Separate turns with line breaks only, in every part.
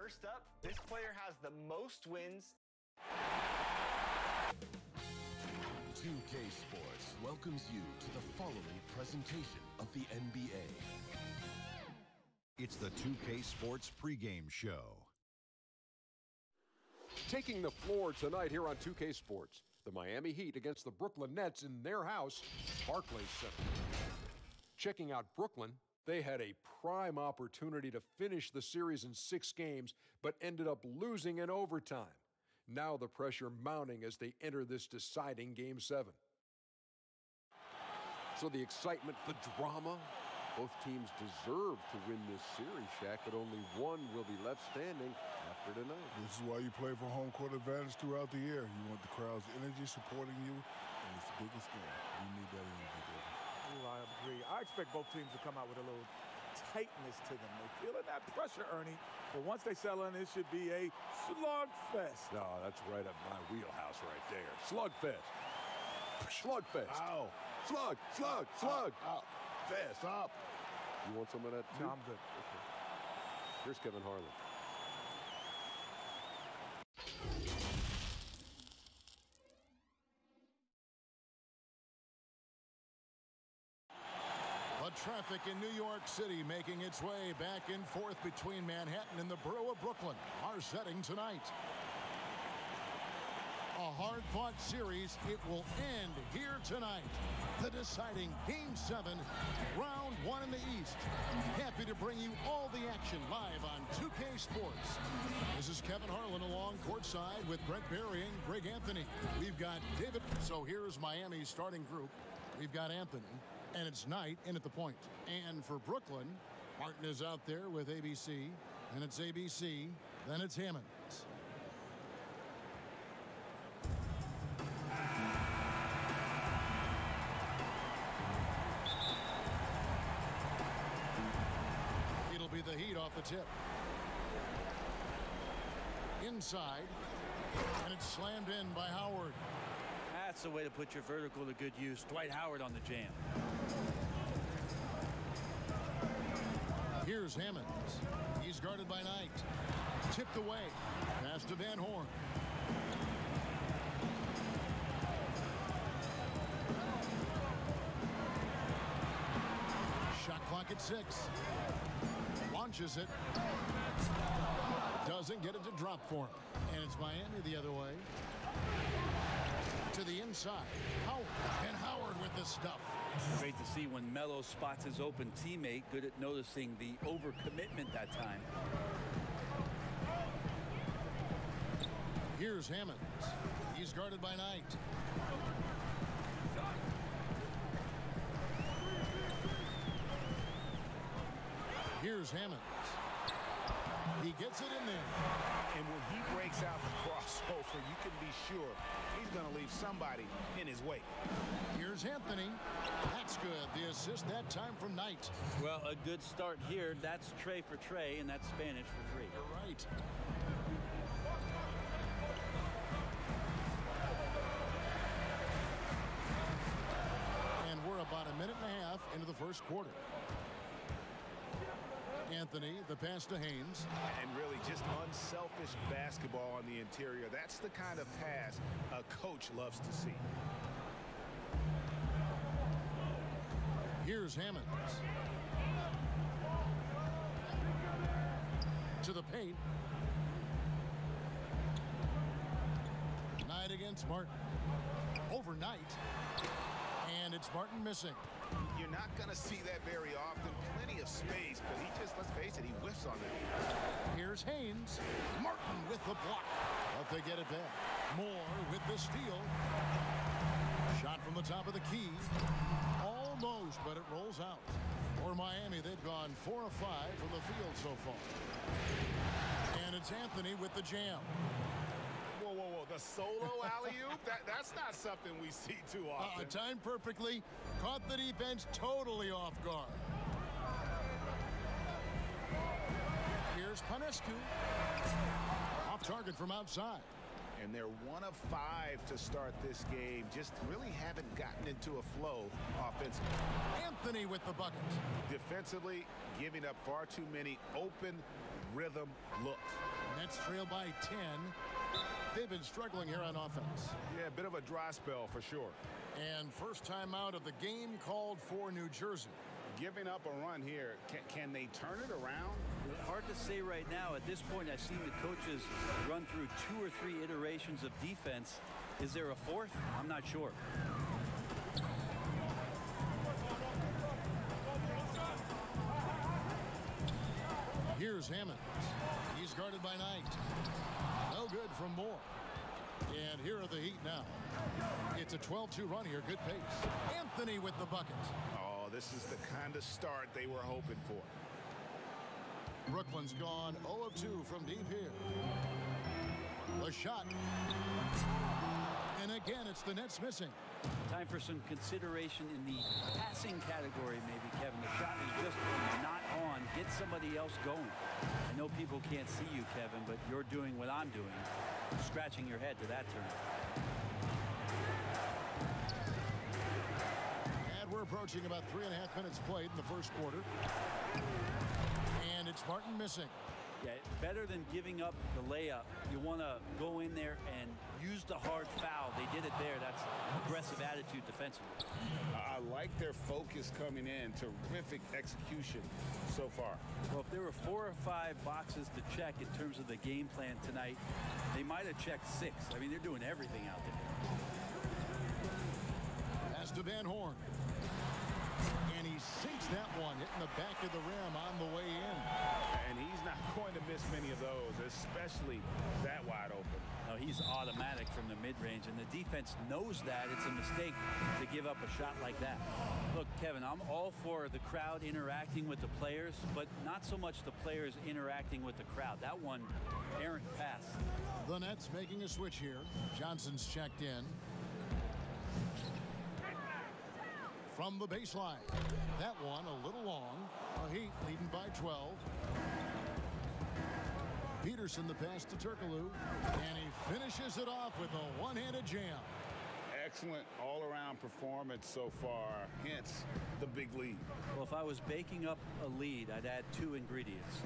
First up, this player has the most wins.
2K Sports welcomes you to the following presentation of the NBA.
It's the 2K Sports pregame show.
Taking the floor tonight here on 2K Sports, the Miami Heat against the Brooklyn Nets in their house, Barclays Center. Checking out Brooklyn, they had a prime opportunity to finish the series in 6 games, but ended up losing in overtime. Now the pressure mounting as they enter this deciding Game 7. So the excitement, the drama, both teams deserve to win this series, Shaq, but only one will be left standing after tonight.
This is why you play for home court advantage throughout the year. You want the crowd's energy supporting you, and it's the biggest game. You need that energy, baby.
Ooh, I agree. I expect both teams to come out with a little tightness to them. They're feeling that pressure, Ernie. But once they settle in, it should be a slugfest.
No, that's right up my wheelhouse right there. Slugfest. Slugfest.
Ow.
Slug.
Ow.
Fest.
Stop.
You want some of that too?
No, I'm good.
Okay. Here's Kevin Harlan.
The traffic in New York City making its way back and forth between Manhattan and the borough of Brooklyn. Our setting tonight. A hard-fought series. It will end here tonight. The deciding Game 7, Round 1 in the East. Happy to bring you all the action live on 2K Sports. This is Kevin Harlan along courtside with Brett Berry and Greg Anthony. We've got David. So here's Miami's starting group. We've got Anthony, and it's Knight in at the point. And for Brooklyn, Martin is out there with ABC, and it's ABC, then it's Hammond. It'll be the Heat off the tip. Inside, and it's slammed in by Howard.
That's the way to put your vertical to good use. Dwight Howard on the jam.
Here's Hammonds. He's guarded by Knight. Tipped away. Pass to Van Horn. Shot clock at 6. Launches it. Doesn't get it to drop for him. And it's Miami the other way. To the inside. Howard. And Howard with the stuff.
Great to see when Melo spots his open teammate. Good at noticing the overcommitment that time.
Here's Hammonds. He's guarded by Knight. Here's Hammonds. He gets it in there.
And when he breaks out the crossover, you can be sure he's going to leave somebody in his way.
Here's Anthony. That's good. The assist that time from Knight.
Well, a good start here. That's Trey for Trey, and that's Spanish for 3.
You're right. And we're about a minute and a half into the first quarter. Anthony, the pass to Haynes.
And really just unselfish basketball on the interior. That's the kind of pass a coach loves to see.
Here's Hammonds. To the paint. Knight against Martin. Overnight. And it's Martin missing.
You're not going to see that very often. Plenty of space, but he just, let's face it, he whiffs on that.
Here's Haynes. Martin with the block. But they get it back. Moore with the steal. Shot from the top of the key. Almost, but it rolls out. For Miami, they've gone 4 of 5 from the field so far. And it's Anthony with the jam.
Whoa, whoa, whoa. The solo alley-oop? That's not something we see too often.
Timed perfectly. Caught the defense totally off guard. Here's Panescu. Off target from outside.
And they're 1 of 5 to start this game. Just really haven't gotten into a flow offensively.
Anthony with the bucket.
Defensively, giving up far too many open rhythm looks.
Nets trail by 10. They've been struggling here on offense.
Yeah, a bit of a dry spell for sure.
And first time out of the game called for New Jersey.
Giving up a run here, can they turn it around?
Hard to say right now. At this point, I've seen the coaches run through 2 or 3 iterations of defense. Is there a fourth? I'm not sure.
Here's Hammonds. He's guarded by Knight. No good from Moore. And here are the Heat now. It's a 12-2 run here. Good pace. Anthony with the bucket.
Oh, this is the kind of start they were hoping for.
Brooklyn's gone 0 of 2 from deep here. The shot. And again, it's the Nets missing.
Time for some consideration in the passing category, maybe, Kevin. The shot is just not on. Get somebody else going. I know people can't see you, Kevin, but you're doing what I'm doing. Scratching your head to that turn.
And we're approaching about 3.5 minutes played in the first quarter. And it's Martin missing.
Yeah, better than giving up the layup. You want to go in there and use the hard foul. They did it there. That's aggressive attitude defensively.
I like their focus coming in. Terrific execution so far.
Well, if there were 4 or 5 boxes to check in terms of the game plan tonight, they might have checked 6. I mean, they're doing everything out there.
Pass to Van Horn. And he sinks that one, hitting the back of the rim on the way in.
And he's not going to miss many of those, especially that wide open.
No, he's automatic from the mid-range, and the defense knows that. It's a mistake to give up a shot like that. Look, Kevin, I'm all for the crowd interacting with the players, but not so much the players interacting with the crowd. That one, errant pass.
The Nets making a switch here. Johnson's checked in. From the baseline. That one a little long. A Heat leading by 12. Peterson the pass to Turkoglu. And he finishes it off with a one-handed jam.
Excellent all-around performance so far. Hence the big lead.
Well, if I was baking up a lead, I'd add 2 ingredients.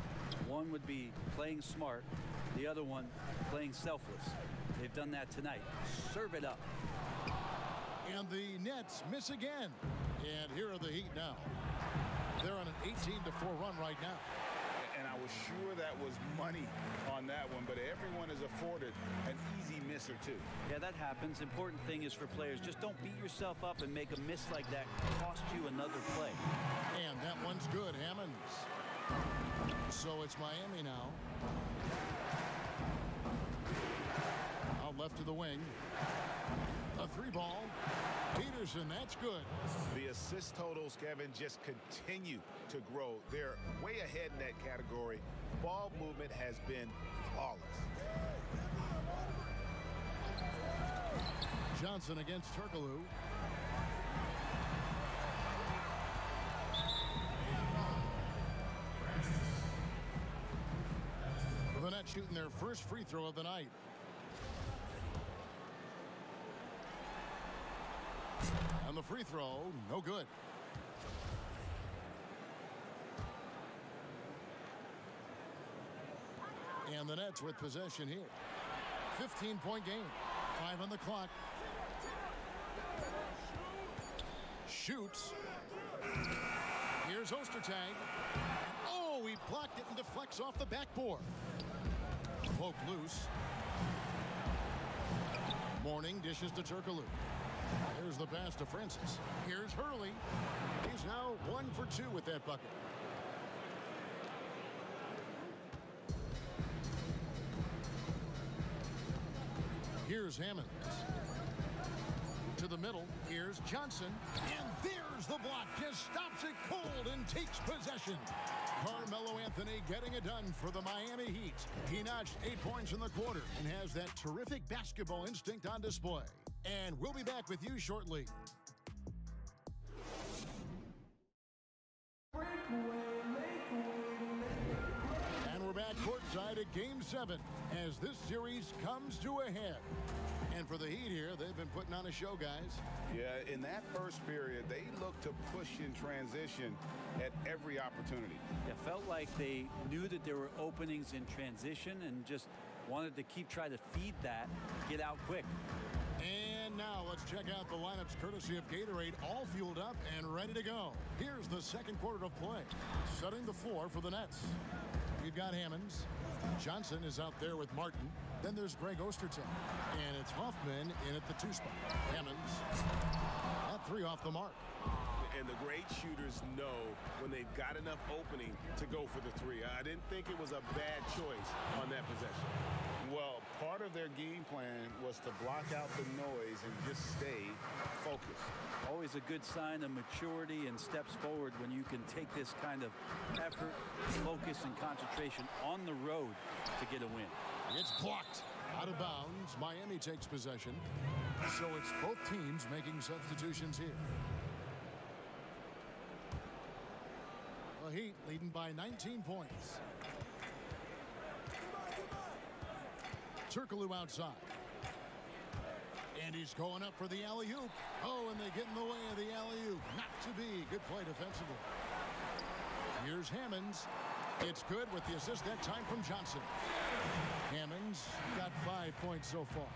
One would be playing smart. The other one, playing selfless. They've done that tonight. Serve it up.
And the Nets miss again. And here are the Heat now. They're on an 18-4 run right now.
And I was sure that was money on that one, but everyone is afforded an easy miss or 2.
Yeah, that happens. Important thing is for players, just don't beat yourself up and make a miss like that cost you another play.
And that one's good, Hammonds. So it's Miami now. Out left to the wing. A 3-ball. Peterson, that's good.
The assist totals, Kevin, just continue to grow. They're way ahead in that category. Ball movement has been flawless.
Johnson against Turkoglu. The Nets shooting their first free throw of the night. And the free throw, no good. And the Nets with possession here. 15-point game. 5 on the clock. Shoots. Here's Ostertag. Oh, he blocked it and deflects off the backboard. Poke loose. Morning dishes to Turkoglu. There's the pass to Francis. Here's Hurley. He's now 1 for 2 with that bucket. Here's Hammonds. To the middle. Here's Johnson. And there's the block. Just stops it cold and takes possession. Carmelo Anthony getting it done for the Miami Heat. He notched 8 points in the quarter and has that terrific basketball instinct on display. And we'll be back with you shortly. And we're back courtside at Game 7 as this series comes to a head. And for the Heat here, they've been putting on a show, guys.
Yeah, in that first period, they looked to push in transition at every opportunity.
Yeah, felt like they knew that there were openings in transition and just wanted to try to feed that, get out quick.
And now let's check out the lineups courtesy of Gatorade, all fueled up and ready to go. Here's the second quarter of play. Setting the floor for the Nets. We've got Hammonds. Johnson is out there with Martin. Then there's Greg Ostertag. And it's Hoffman in at the 2 spot. Hammonds. That 3 off the mark.
And the great shooters know when they've got enough opening to go for the 3. I didn't think it was a bad choice on that possession. Well, part of their game plan was to block out the noise and just stay focused.
Always a good sign of maturity and steps forward when you can take this kind of effort, focus, and concentration on the road to get a win.
It's blocked. Out of bounds. Miami takes possession. So it's both teams making substitutions here. The Heat leading by 19 points. Turkoglu outside. And he's going up for the alley-oop. Oh, and they get in the way of the alley-oop. Not to be. Good play defensively. Here's Hammonds. It's good with the assist that time from Johnson. Hammonds got 5 points so far.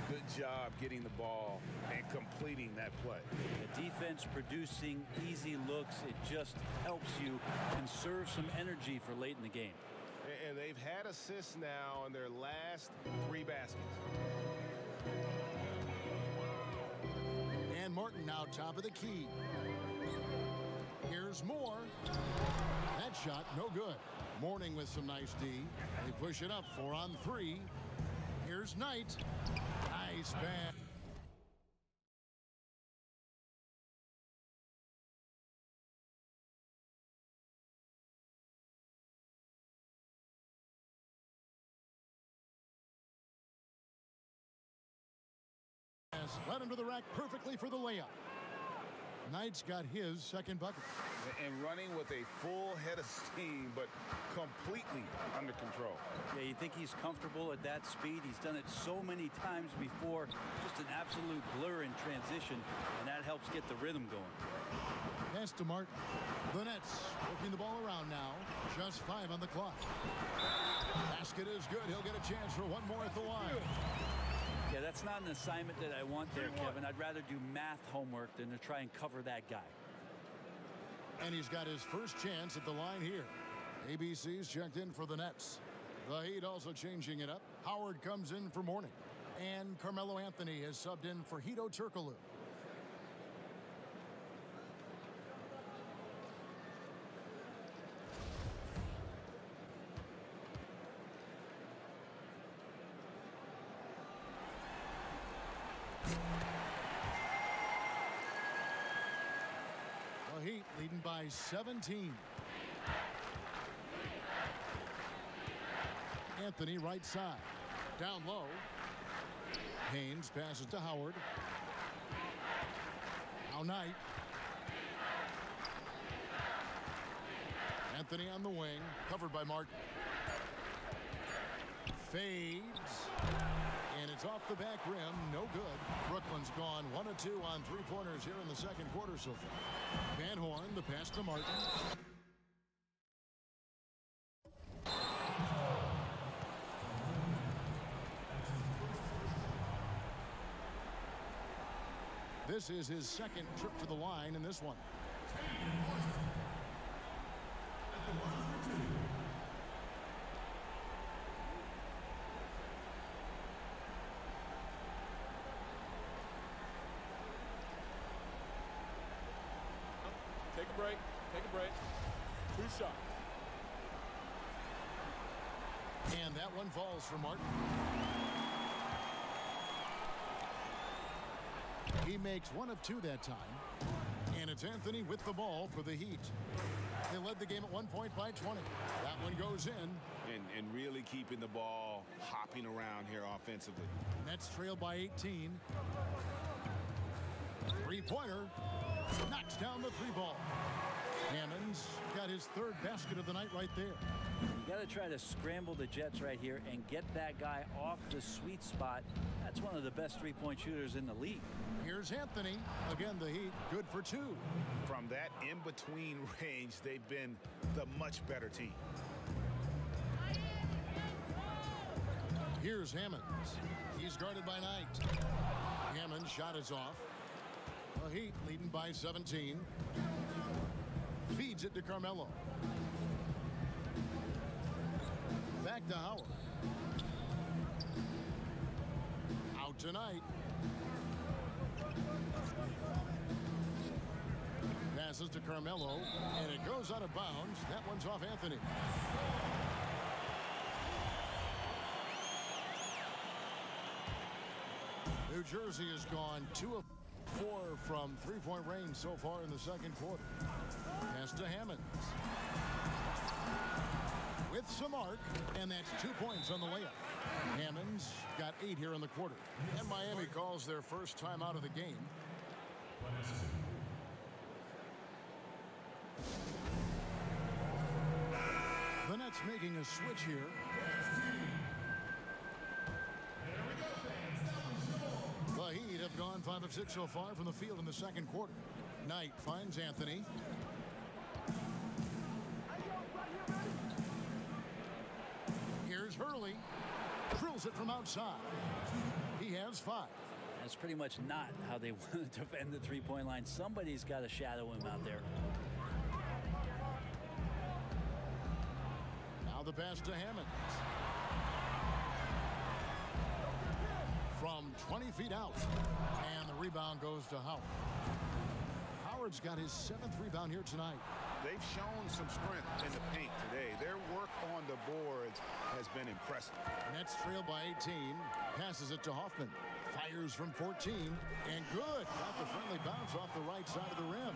Good job getting the ball and completing that play.
The defense producing easy looks. It just helps you conserve some energy for late in the game.
And they've had assists now in their last 3 baskets.
And Martin now top of the key. Here's Moore. That shot no good. Morning with some nice D. They push it up 4 on 3. Here's Knight. Nice pass. Led into the rack perfectly for the layup. Knight's got his second bucket.
And running with a full head of steam, but completely under control.
Yeah, you think he's comfortable at that speed. He's done it so many times before. Just an absolute blur in transition, and that helps get the rhythm going.
Pass to Martin. The Nets working the ball around now. Just 5 on the clock. Basket is good. He'll get a chance for one more at the line.
Yeah, that's not an assignment that I want there, Kevin. I'd rather do math homework than to try and cover that guy.
And he's got his first chance at the line here. ABC's checked in for the Nets. The Heat also changing it up. Howard comes in for Morning. And Carmelo Anthony has subbed in for Hedo Turkoglu. The Heat leading by 17. Anthony right side. Down low. Haynes passes to Howard. Now Knight. Anthony on the wing. Covered by Martin. Fades. And it's off the back rim. No good. Brooklyn's gone 1 of 2 on 3-pointers here in the second quarter so far. Van Horn, the pass to Martin. This is his second trip to the line in this one.
Take a break. Take a break. 2 shots.
And that one falls for Martin. He makes 1 of 2 that time. And it's Anthony with the ball for the Heat. They led the game at 1 point by 20. That one goes in.
And really keeping the ball hopping around here offensively.
Nets trail by 18. 3-pointer. Knocks down the 3 ball. Hammonds got his third basket of the night right there.
You got to try to scramble the Jets right here and get that guy off the sweet spot. That's one of the best three-point shooters in the league.
Here's Anthony. Again, the Heat good for two.
From that in-between range, they've been the much better team.
Here's Hammonds. He's guarded by Knight. Hammonds' shot is off. The Heat leading by 17. Feeds it to Carmelo. Back to Howard. Out tonight. Passes to Carmelo, and it goes out of bounds. That one's off Anthony. New Jersey has gone 2 of 4 from three-point range so far in the second quarter. Pass to Hammonds. With some arc, and that's 2 points on the layup. Hammonds got 8 here in the quarter. And Miami calls their first time out of the game. The Nets making a switch here. The Heat have gone 5 of 6 so far from the field in the second quarter. Knight finds Anthony. Here's Hurley. Drills it from outside. He has 5.
That's pretty much not how they want to defend the three-point line. Somebody's got to shadow him out there.
Now the pass to Hammonds. From 20 feet out. And the rebound goes to Howard. Howard's got his 7th rebound here tonight.
They've shown some strength in the paint today. Their work on the boards has been impressive.
Nets trail by 18. Passes it to Hoffman. Fires from 14. And good. Got the friendly bounce off the right side of the rim.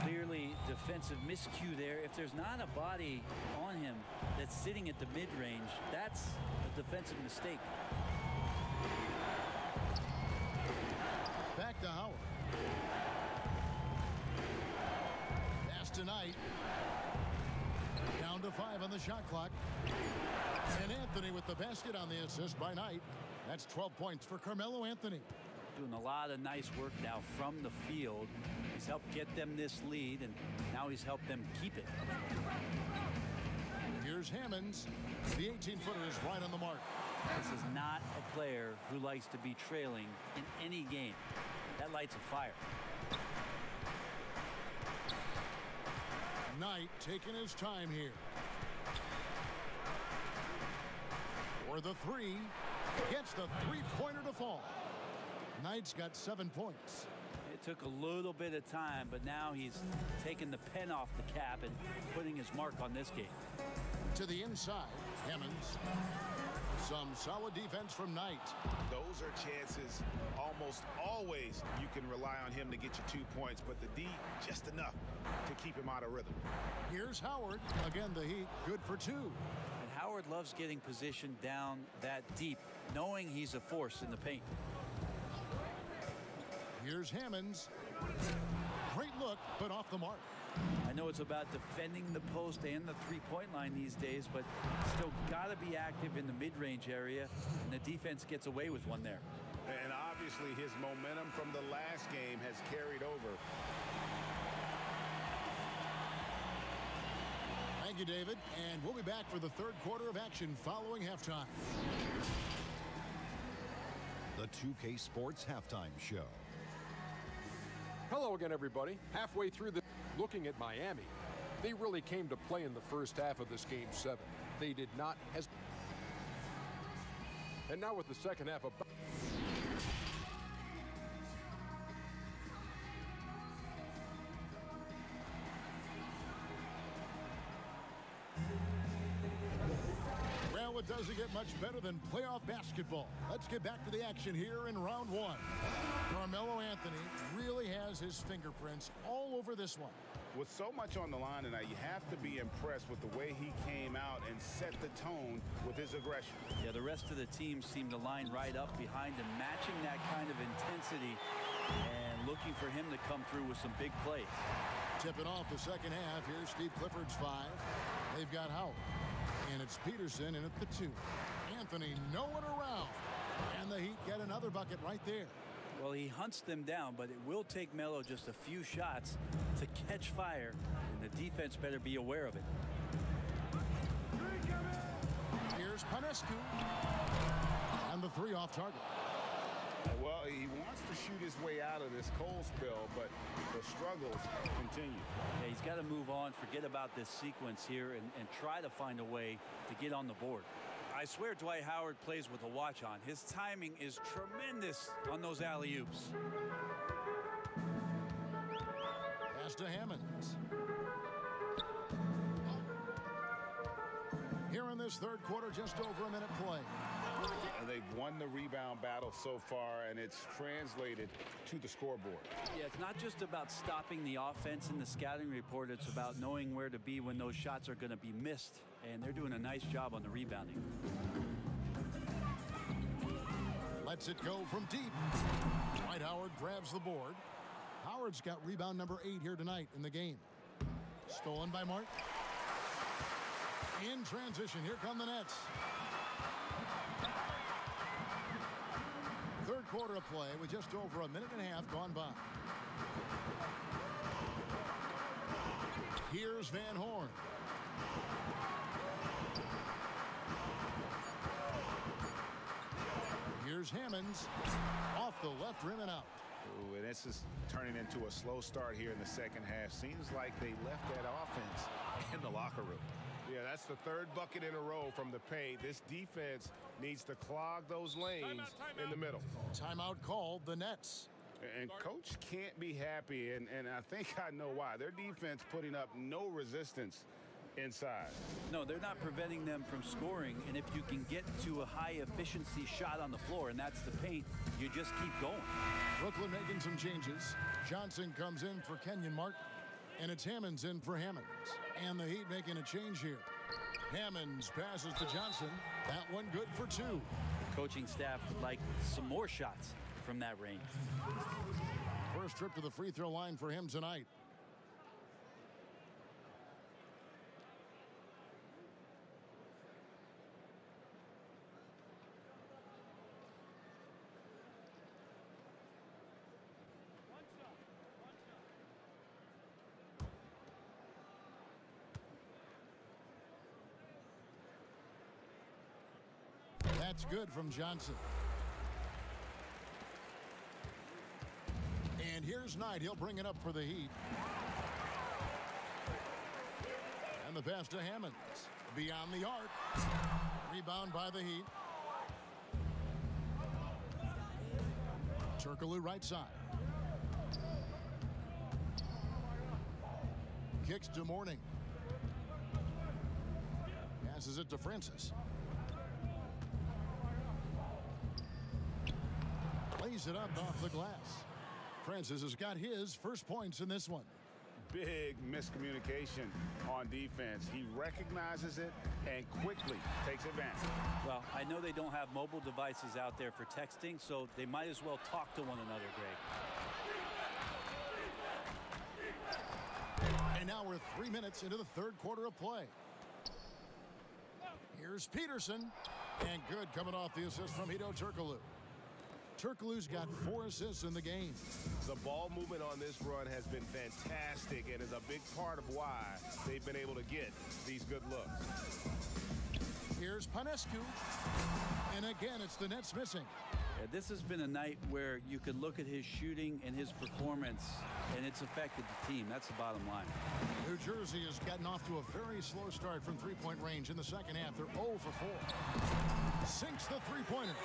Clearly defensive miscue there. If there's not a body on him that's sitting at the mid-range, that's a defensive mistake.
Back to Howard. Pass tonight. Down to 5 on the shot clock. And Anthony with the basket on the assist by Knight. That's 12 points for Carmelo Anthony.
Doing a lot of nice work now from the field. He's helped get them this lead, and now he's helped them keep it.
Here's Hammonds. The 18-footer is right on the mark.
This is not a player who likes to be trailing in any game. That lights a fire.
Knight taking his time here. For the 3. Gets the three-pointer to fall. Knight's got 7 points.
It took a little bit of time, but now he's taking the pen off the cap and putting his mark on this game.
To the inside, Hammonds. Some solid defense from Knight.
Those are chances almost always you can rely on him to get you 2 points, but the D just enough to keep him out of rhythm.
Here's Howard. Again, the Heat good for 2.
Howard loves getting positioned down that deep, knowing he's a force in the paint.
Here's Hammonds. Great look, but off the mark.
I know it's about defending the post and the three-point line these days, but still got to be active in the mid-range area, and the defense gets away with one there.
And obviously his momentum from the last game has carried over.
Thank you, David. And we'll be back for the third quarter of action following halftime.
The 2K Sports Halftime Show.
Hello again, everybody. Halfway through the looking at Miami, they really came to play in the first half of this Game 7. They did not hesitate. And now with the second half of...
Well, it doesn't get much better than playoff basketball. Let's get back to the action here in round 1. Carmelo Anthony really has his fingerprints all over this one.
With so much on the line tonight, you have to be impressed with the way he came out and set the tone with his aggression.
Yeah, the rest of the team seemed to line right up behind him, matching that kind of intensity and looking for him to come through with some big plays.
Tipping off the second half. Here's Steve Clifford's 5. They've got Howard. And it's Peterson in at the 2. Anthony nowhere around. And the Heat get another bucket right there.
Well, he hunts them down, but it will take Melo just a few shots to catch fire, and the defense better be aware of it.
Here's Panescu. And the 3 off target.
Well, he wants to shoot his way out of this cold spell, but the struggles continue.
Yeah, he's got to move on, forget about this sequence here, and try to find a way to get on the board.
I swear Dwight Howard plays with a watch on. His timing is tremendous on those alley-oops.
Pass to Hammonds. Here in this third quarter, just over a minute play.
They've won the rebound battle so far, and it's translated to the scoreboard.
Yeah, it's not just about stopping the offense in the scouting report. It's about knowing where to be when those shots are going to be missed, and they're doing a nice job on the rebounding.
Lets it go from deep. Dwight Howard grabs the board. Howard's got rebound number 8 here tonight in the game. Stolen by Martin. In transition, here come the Nets. Third quarter of play with just over a minute and a half gone by. Here's Van Horn. Here's Hammonds. Off the left rim and out.
Ooh, and this is turning into a slow start here in the second half. Seems like they left that offense in the locker room.
Yeah, that's the third bucket in a row from the paint. This defense needs to clog those lanes in the middle.
Timeout called, the Nets.
And coach can't be happy, and I think I know why. Their defense putting up no resistance inside.
No, they're not preventing them from scoring, and if you can get to a high-efficiency shot on the floor, and that's the paint, you just keep going.
Brooklyn making some changes. Johnson comes in for Kenyon Martin, and it's Hammonds in for Hammonds. And the Heat making a change here. Hammonds passes to Johnson. That one good for 2.
The coaching staff would like some more shots from that range.
First trip to the free throw line for him tonight. That's good from Johnson. And here's Knight. He'll bring it up for the Heat. And the pass to Hammonds. Beyond the arc. Rebound by the Heat. Turkoglu right side. Kicks to Mourning. Passes it to Francis. Lays it up off the glass. Francis has got his first points in this one.
Big miscommunication on defense. He recognizes it and quickly takes advantage.
Well, I know they don't have mobile devices out there for texting, so they might as well talk to one another, Greg.
And now we're 3 minutes into the third quarter of play. Here's Peterson. And good coming off the assist from Hedo Turkoglu. Turkoglu's got 4 assists in the game.
The ball movement on this run has been fantastic and is a big part of why they've been able to get these good looks.
Here's Panescu. And again, it's the Nets missing.
Yeah, this has been a night where you could look at his shooting and his performance, and it's affected the team. That's the bottom line.
New Jersey has gotten off to a very slow start from three-point range in the second half. They're 0 for 4. Sinks the three-pointer.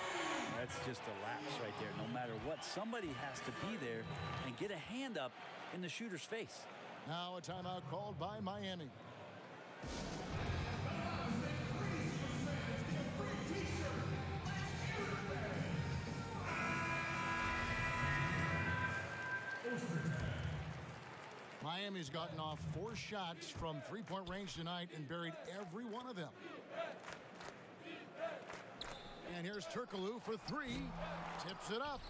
That's just a lapse right there. No matter what, somebody has to be there and get a hand up in the shooter's face.
Now a timeout called by Miami. Miami's gotten off 4 shots from three-point range tonight and buried every one of them. And here's Turkoglu for three. Tips it up.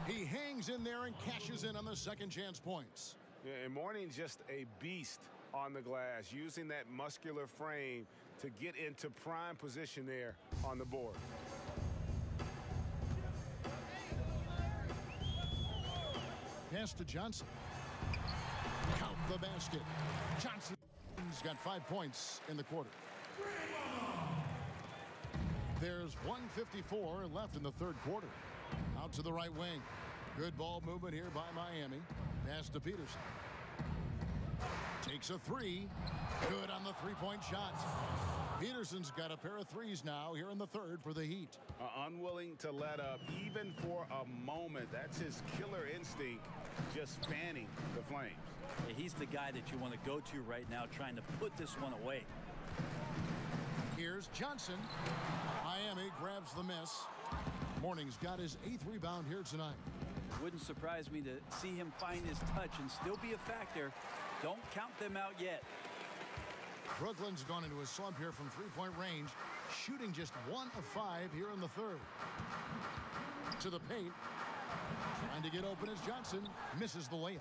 He hangs in there and cashes in on the second chance points.
Yeah, and Mourning just a beast on the glass, using that muscular frame to get into prime position there on the board.
Pass to Johnson. Count the basket. Johnson's got 5 points in the quarter. There's 1:54 left in the third quarter. Out to the right wing. Good ball movement here by Miami. Pass to Peterson. Takes a three. Good on the three-point shot. Peterson's got a pair of threes now here in the third for the Heat.
Unwilling to let up even for a moment. That's his killer instinct, just fanning the flames.
Yeah, he's the guy that you want to go to right now, trying to put this one away.
Here's Johnson. Miami grabs the miss. Mourning's got his 8th rebound here tonight.
Wouldn't surprise me to see him find his touch and still be a factor. Don't count them out yet.
Brooklyn's gone into a slump here from three-point range, shooting just 1 of 5 here in the third. To the paint. Trying to get open as Johnson misses the layup.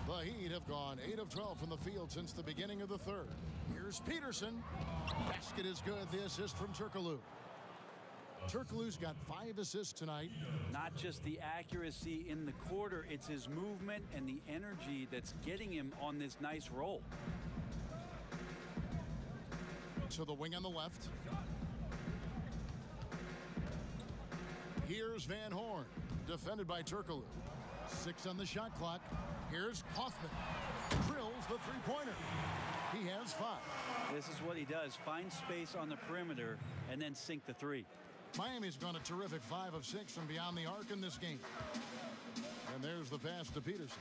The Heat have gone 8 of 12 from the field since the beginning of the third. Here's Peterson. Basket is good. The assist from Turkoglu. Turkoglu's got 5 assists tonight.
Not just the accuracy in the quarter, it's his movement and the energy that's getting him on this nice roll.
To the wing on the left. Here's Van Horn, defended by Turkoglu. 6 on the shot clock. Here's Hoffman. Drills the three-pointer. He has 5.
This is what he does. Find space on the perimeter and then sink the three.
Miami's gone a terrific 5 of 6 from beyond the arc in this game. And there's the pass to Peterson.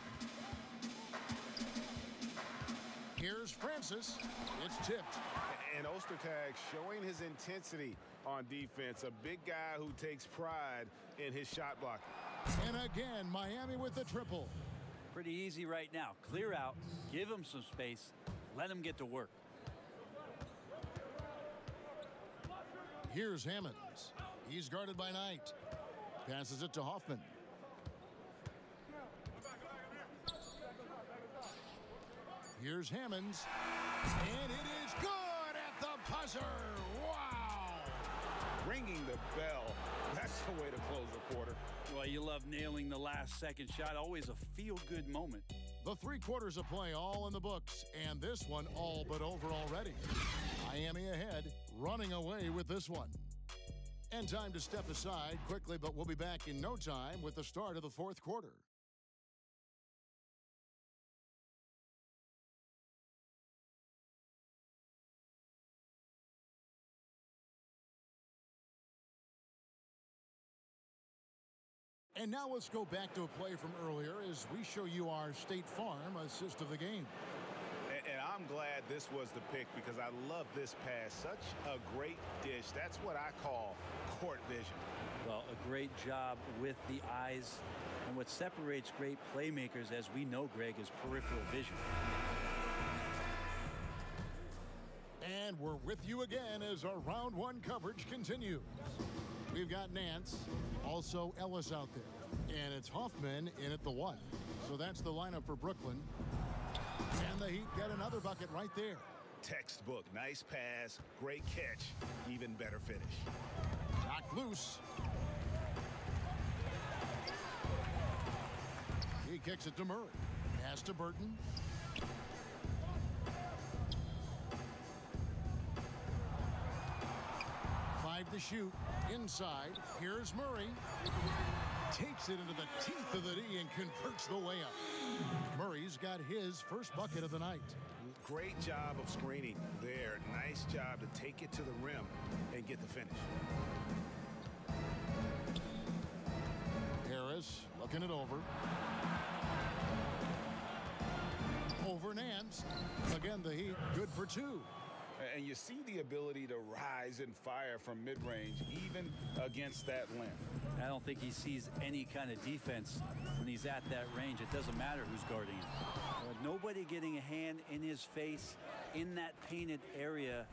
Here's Francis. It's tipped.
And Ostertag showing his intensity on defense. A big guy who takes pride in his shot blocking.
And again, Miami with the triple.
Pretty easy right now. Clear out. Give him some space. Let him get to work.
Here's Hammonds. He's guarded by Knight. Passes it to Hoffman. Here's Hammonds. And it is good at the buzzer. Wow.
Ringing the bell. That's the way to close a quarter.
Well, you love nailing the last second shot. Always a feel-good moment.
The 3 quarters of play all in the books, and this one all but over already. Miami ahead, running away with this one. And time to step aside quickly, but we'll be back in no time with the start of the fourth quarter. And now let's go back to a play from earlier as we show you our State Farm assist of the game.
And I'm glad this was the pick because I love this pass. Such a great dish. That's what I call court vision.
Well, a great job with the eyes. And what separates great playmakers, as we know, Greg, is peripheral vision.
And we're with you again as our round 1 coverage continues. We've got Nance, also Ellis out there. And it's Hoffman in at the 1. So that's the lineup for Brooklyn. And the Heat get another bucket right there.
Textbook. Nice pass. Great catch. Even better finish.
Knocked loose. He kicks it to Murray. Pass to Burton. To shoot inside. Here's Murray. Takes it into the teeth of the D and converts the layup. Murray's got his first bucket of the night.
Great job of screening there. Nice job to take it to the rim and get the finish.
Harris looking it over. Over Nance. Again, the Heat good for 2.
And you see the ability to rise and fire from mid-range, even against that length.
I don't think he sees any kind of defense when he's at that range. It doesn't matter who's guarding him. Nobody getting a hand in his face in that painted area.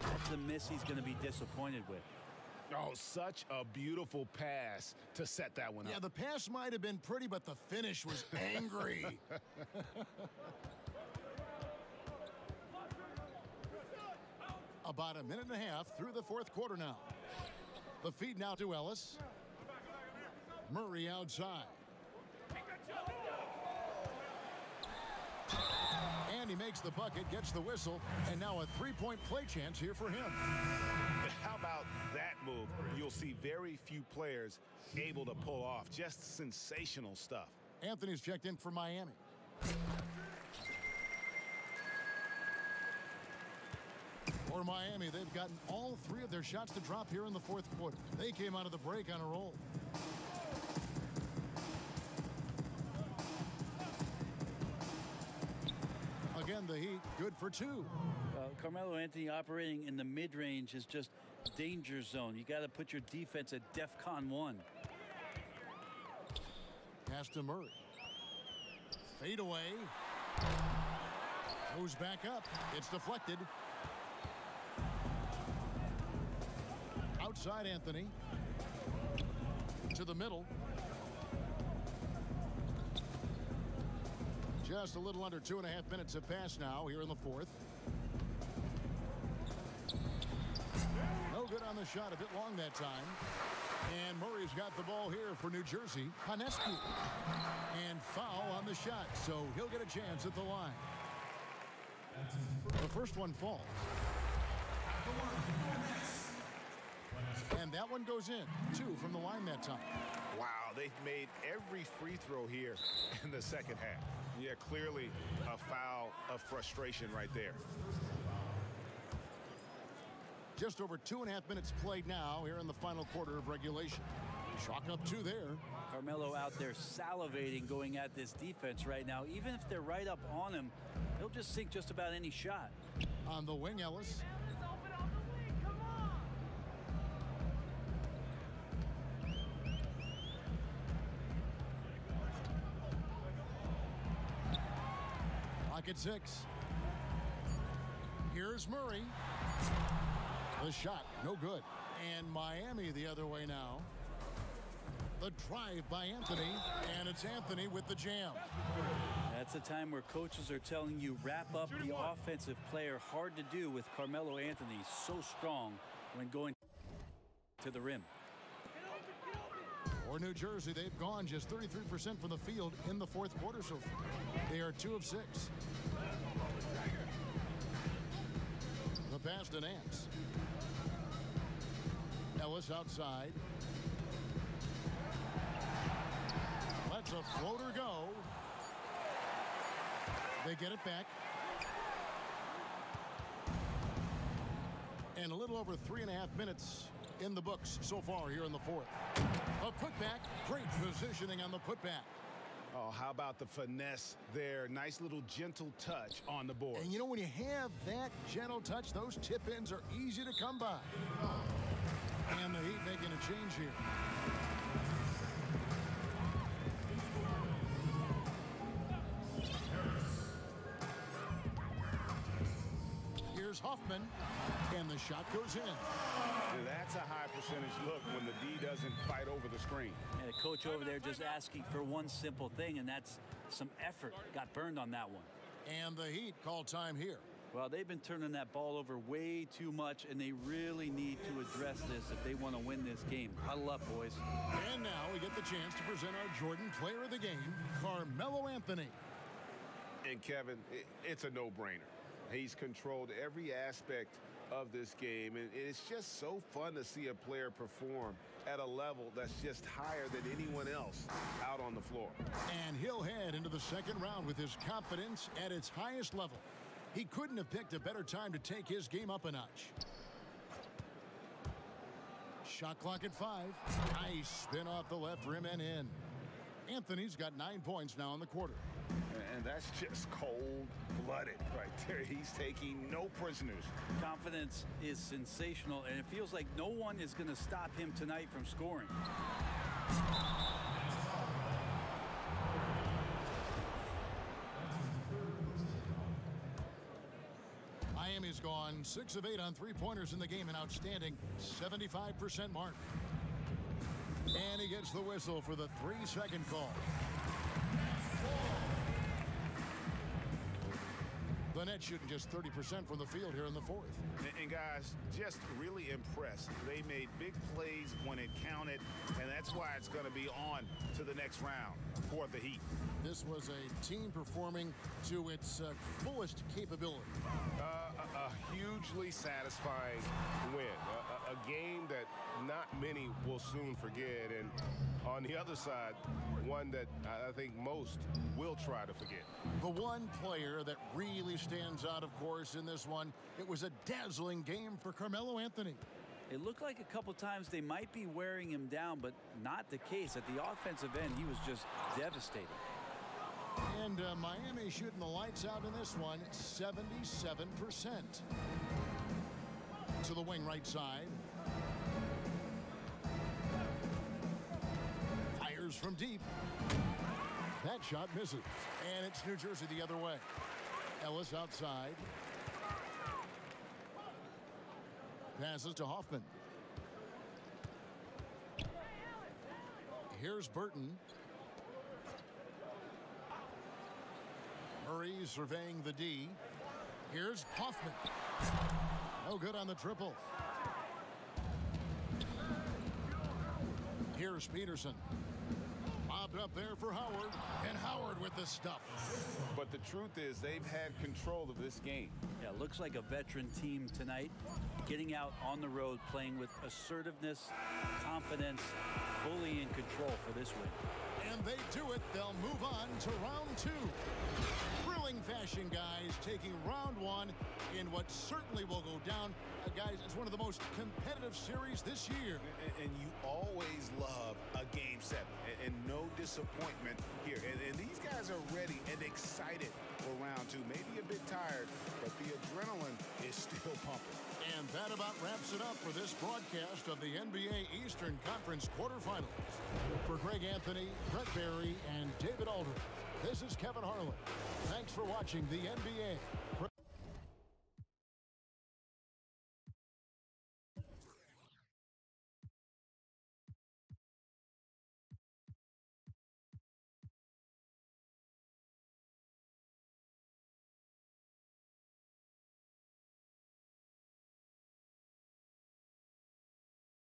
That's the miss he's going to be disappointed with.
Oh, such a beautiful pass to set that one up.
Yeah, the pass might have been pretty, but the finish was angry. About a minute and a half through the fourth quarter now. The feed now to Ellis. Murray outside. And he makes the bucket, gets the whistle, and now a three-point play chance here for him.
How about that move? You'll see very few players able to pull off. Just sensational stuff.
Anthony's checked in for Miami. For Miami, they've gotten all three of their shots to drop here in the fourth quarter. They came out of the break on a roll. Again, the Heat, good for two.
Carmelo Anthony operating in the mid-range is just danger zone. You got to put your defense at DEFCON 1.
Pass to Murray. Fade away. Goes back up. It's deflected. Outside Anthony. To the middle. Just a little under 2.5 minutes have passed now here in the fourth. No good on the shot, a bit long that time. And Murray's got the ball here for New Jersey. Hanescu. And foul on the shot, so he'll get a chance at the line. The first one falls. And that one goes in. 2 from the line that time.
Wow, they've made every free throw here in the second half. Yeah, clearly a foul of frustration right there.
Just over 2.5 minutes played now here in the final quarter of regulation. Chalk up 2 there.
Carmelo out there salivating going at this defense right now. Even if they're right up on him, he'll just sink just about any shot.
On the wing, Ellis. Pocket 6. Here's Murray. The shot, no good. And Miami the other way now. The drive by Anthony, and it's Anthony with the jam.
That's a time where coaches are telling you wrap up the offensive player. Hard to do with Carmelo Anthony, so strong when going to the rim.
For New Jersey, they've gone just 33% from the field in the fourth quarter so far. They are 2 of 6. The pass to Nance. Ellis outside. Lets a floater go. They get it back. And a little over 3.5 minutes in the books so far here in the fourth. A putback. Great positioning on the putback.
Oh, how about the finesse there? Nice little gentle touch on the board.
And you know, when you have that gentle touch, those tip-ins are easy to come by. And the Heat making a change here. Here's Hoffman, and the shot goes in.
That's a high percentage look when the D doesn't fight over the screen.
And the coach over there just asking for one simple thing, and that's some effort. Got burned on that one.
And the Heat call time here.
Well, they've been turning that ball over way too much, and they really need to address this if they want to win this game. Huddle up, boys.
And now we get the chance to present our Jordan player of the game, Carmelo Anthony.
And Kevin, it's a no-brainer. He's controlled every aspect of this game, and it's just so fun to see a player perform at a level that's just higher than anyone else out on the floor.
And he'll head into the second round with his confidence at its highest level. He couldn't have picked a better time to take his game up a notch. Shot clock at 5. Nice spin off the left rim and in. Anthony's got 9 points now in the quarter.
And that's just cold-blooded right there. He's taking no prisoners.
Confidence is sensational, and it feels like no one is going to stop him tonight from scoring.
Miami's gone 6 of 8 on three-pointers in the game, an outstanding 75% mark. And he gets the whistle for the 3-second call. The Nets shooting just 30% from the field here in the fourth.
And guys, just really impressed. They made big plays when it counted, and that's why it's going to be on to the next round for the Heat.
This was a team performing to its fullest capability.
A hugely satisfying win. A game that not many will soon forget. And on the other side, one that I think most will try to forget.
The one player that really stands out, of course, in this one, it was a dazzling game for Carmelo Anthony.
It looked like a couple times they might be wearing him down, but not the case. At the offensive end, he was just devastating.
And Miami shooting the lights out in this one, 77%. To the wing right side. Fires from deep. That shot misses. And it's New Jersey the other way. Ellis outside. Passes to Hoffman. Here's Burton. Murray surveying the D. Here's Hoffman. No good on the triple. Here's Peterson. Lobbed up there for Howard. And Howard with the stuff.
But the truth is they've had control of this game.
Yeah, looks like a veteran team tonight. Getting out on the road, playing with assertiveness, confidence, fully in control for this win.
And they do it. They'll move on to round 2. Thrilling fashion, guys, taking round 1 in what certainly will go down. Guys, it's one of the most competitive series this year.
And you always love a game 7. And no disappointment here. And these guys are ready and excited for round 2. Maybe a bit tired, but the adrenaline is still pumping.
And that about wraps it up for this broadcast of the NBA Eastern Conference quarterfinals. For Greg Anthony, Brett Barry, and David Aldridge, this is Kevin Harlan. Thanks for watching the NBA.